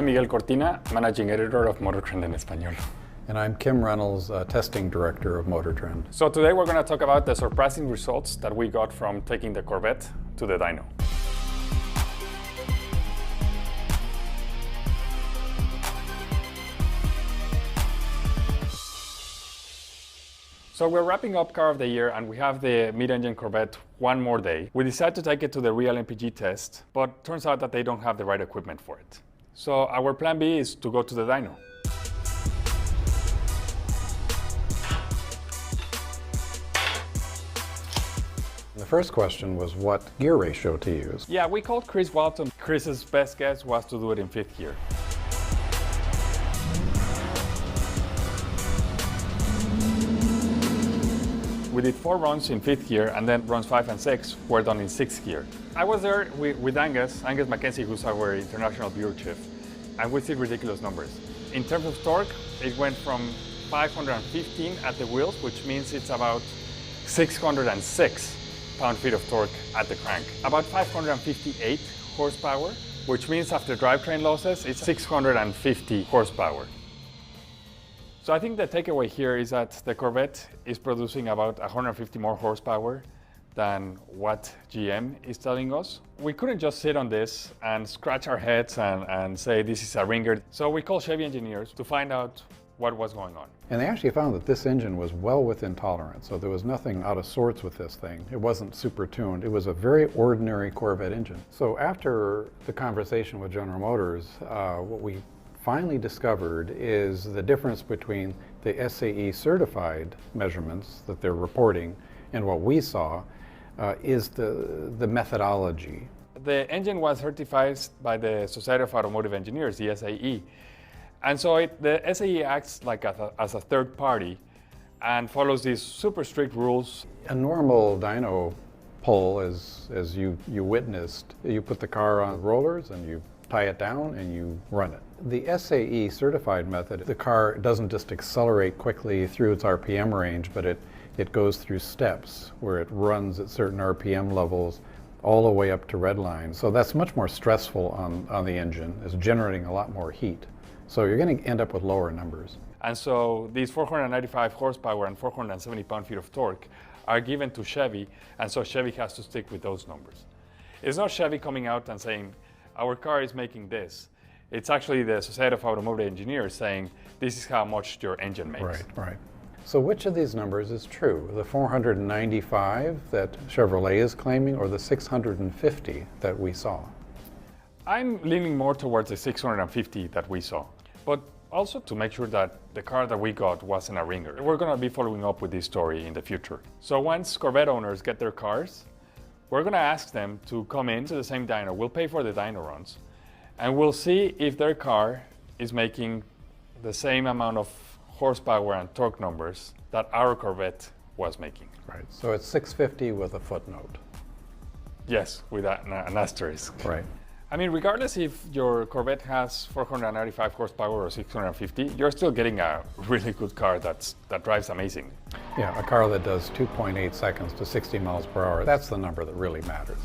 Miguel Cortina, Managing Editor of Motor Trend en Español. And I'm Kim Reynolds, Testing Director of Motor Trend. So today we're going to talk about the surprising results that we got from taking the Corvette to the dyno. So we're wrapping up Car of the Year and we have the mid-engine Corvette one more day. We decided to take it to the real MPG test, but turns out that they don't have the right equipment for it. So our plan B is to go to the dyno. The first question was what gear ratio to use. Yeah, we called Chris Walton. Chris's best guess was to do it in 5th gear. We did 4 runs in 5th gear, and then runs 5 and 6 were done in 6th gear. I was there with Angus Mackenzie, who's our international bureau chief, and we see ridiculous numbers. In terms of torque, it went from 515 at the wheels, which means it's about 606 pound-feet of torque at the crank. About 558 horsepower, which means after drivetrain losses, it's 650 horsepower. So I think the takeaway here is that the Corvette is producing about 150 more horsepower than what GM is telling us. We couldn't just sit on this and scratch our heads and say this is a ringer. So we called Chevy engineers to find out what was going on. And they actually found that this engine was well within tolerance, so there was nothing out of sorts with this thing. It wasn't super tuned. It was a very ordinary Corvette engine. So after the conversation with General Motors, what we finally discovered is the difference between the SAE certified measurements that they're reporting and what we saw is the methodology. The engine was certified by the Society of Automotive Engineers, the SAE. And so the SAE acts like as a third party and follows these super strict rules. A normal dyno pull, as you witnessed, you put the car on rollers and you tie it down and you run it. The SAE certified method, the car doesn't just accelerate quickly through its RPM range, but it goes through steps where it runs at certain RPM levels all the way up to red line. So that's much more stressful on the engine. It's generating a lot more heat. So you're going to end up with lower numbers. And so these 495 horsepower and 470 pound-feet of torque are given to Chevy, and so Chevy has to stick with those numbers. It's not Chevy coming out and saying, our car is making this. It's actually the Society of Automotive Engineers saying, this is how much your engine makes. Right, right. So which of these numbers is true? The 495 that Chevrolet is claiming or the 650 that we saw? I'm leaning more towards the 650 that we saw, but also to make sure that the car that we got wasn't a ringer. We're going to be following up with this story in the future. So once Corvette owners get their cars, we're going to ask them to come into the same dyno. We'll pay for the dyno runs, and we'll see if their car is making the same amount of horsepower and torque numbers that our Corvette was making. Right, so it's 650 with a footnote. Yes, with an asterisk. Right. I mean, regardless if your Corvette has 495 horsepower or 650, you're still getting a really good car that drives amazing. Yeah, a car that does 2.8 seconds to 60 miles per hour, that's the number that really matters.